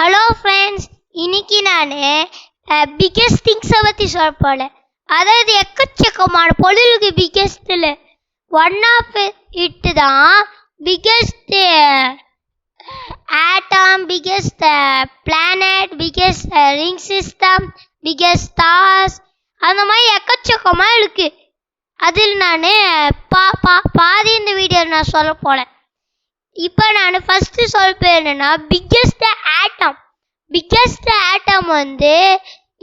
Hello friends, இன்னைக்கு நான் biggest திங்ஸை பற்றி சொல்ல போகிறேன். அதாவது எக்கச்சக்கமான பொருளுக்கு பிக்கெஸ்ட்டில் ஒன் ஆஃப் இட்டு தான் biggest atom, biggest planet, biggest ring system, biggest stars, அந்த மாதிரி எக்கச்சக்கமாக இருக்குது. அதில் நான் பாதி இந்த வீடியோவில் நான் சொல்ல போகிறேன். இப்போ நான் ஃபஸ்ட்டு சொல்ல என்னென்னா பிக்கெஸ்ட் ஆட்டம். பிக்கெஸ்ட் ஆட்டம்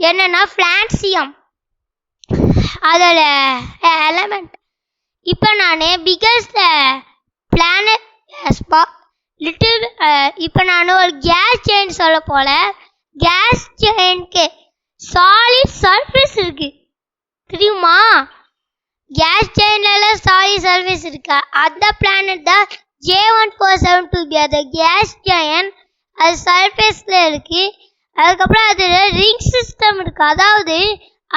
என்னென்னா ஃப்ளான்சியம், அதோட எலமெண்ட். இப்போ நான் பிக்கெஸ்ட் பிளானட் லிட்டில் இப்போ நான் ஒரு கேஸ் செயின் சொல்ல போல. கேஸ் செயினுக்கு சாலிட் சர்ஃபேஸ் இருக்குது தெரியுமா? கேஸ் செயின்லாம் சாலிட் சர்ஃபேஸ் இருக்கா? அந்த பிளானட் தான் J1472b. அது கேஸ் ஜெயன், அது சர்ஃபேஸில் இருக்குது. அதுக்கப்புறம் அதில் ரிங் சிஸ்டம் இருக்குது. அதாவது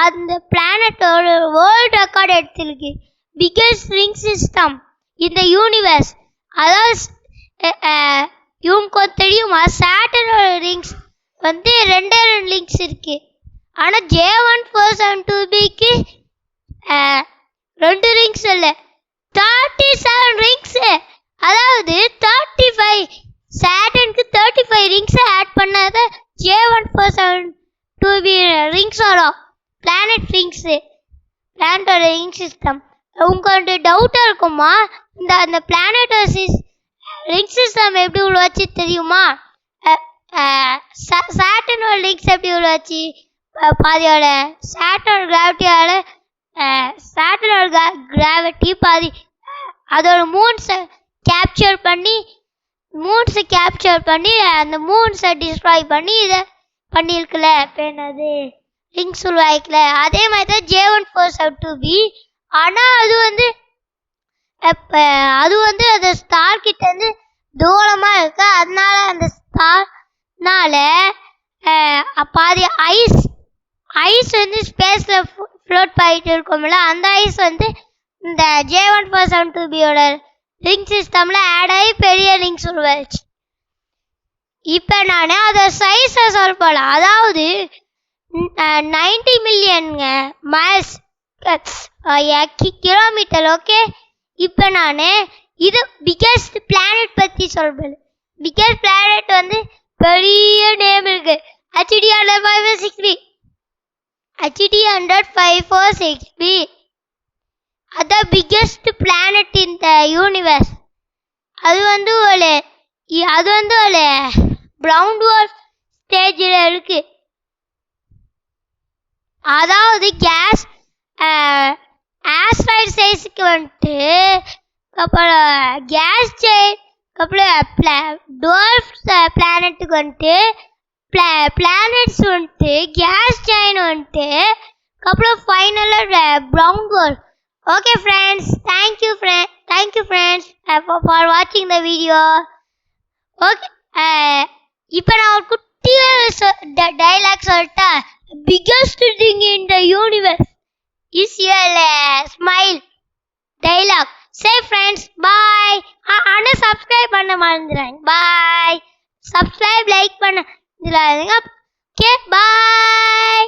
அந்த பிளானட்டோட வேர்ல்டு ரெக்கார்டு எடுத்துருக்கு. பிக்கெஸ்ட் ரிங் சிஸ்டம் இந்த யூனிவர்ஸ். அதாவது இவங்க தெரியுமா, சாட்டர்னோட ரிங்ஸ் 2 ரிங்ஸ் இருக்குது. ஆனால் J1472bக்கு 2 ரிங்ஸ் இல்லை, 37 ரிங்ஸு. அதாவது 35 சாட்டர்னுக்கு 35 ரிங்ஸை ஆட் பண்ணாத J1472b ரிங்ஸோட பிளானட் ரிங்ஸு, பிளானட்டோட ரிங் சிஸ்டம். உங்களுக்கு டவுட்டாக இருக்குமா, அந்த பிளானட்டோட ரிங் சிஸ்டம் எப்படி உருவாச்சு தெரியுமா? சாட்டர்னோட ரிங்ஸ் எப்படி உருவாச்சு? பாதியோட சாட்டர்னோட கிராவிட்டியால், சாட்டர்னோட கிராவிட்டி பாதி அதோட மூன்ஸை கேப்சர் பண்ணி அந்த மூன்ஸை டிஸ்ட்ராய் பண்ணி இதை பண்ணியிருக்கல. இப்போ என்னது ரிங்ஸ் உருவாக்கல. அதே மாதிரி தான் J1472b. ஆனால் அது அந்த ஸ்டார் கிட்டேருந்து தூரமாக இருக்கு. அதனால அந்த ஸ்டார்னால பாதி ஐஸ் ஸ்பேஸில் ஃப்ளோட் பண்ணிட்டு இருக்கோம்ல, அந்த ஐஸ் இந்த J1472bயோட ரிங் சிஸ்டமில் ஆட் ஆகி பெரிய ரிங்ஸ் உருவாச்சு. இப்போ நான் அதை சைஸை சொல்ல போகலாம். அதாவது 90 மில்லியன் மைல்ஸ் கிலோமீட்டர். ஓகே, இப்போ நான் இது பிக்கெஸ்ட் பிளானட் பற்றி சொல்கிறேன். பிக்கெஸ்ட் பிளானட் பெரிய நேம் இருக்கு, HD 1005466b. அதான் biggest planet in the universe. அது ஒரு ப்ரௌன் டுவார்ஃப் ஸ்டேஜில் இருக்கு. அதாவது கேஸ் ஆஸ்ட்ராய்டு சைஸுக்கு அப்புறம் கேஸ் செயின், அப்புறம் டுவார்ஃப் பிளானட்டுக்கு பிளானட்ஸ் கேஸ் செயின் அப்புறம் ஃபைனலாக brown dwarf. Okay friends, thank you friends for watching the video. Okay, இப்போ நான் ஒரு குட்டி டைலாக் சொல்லிட்டா. Biggest thing in the universe is your smile. Dialogue. Say friends, bye. ஆனால் subscribe பண்ண மறந்துடாதீங்க. Bye. Subscribe, like பண்ண மறந்துடாதீங்க. Okay, bye.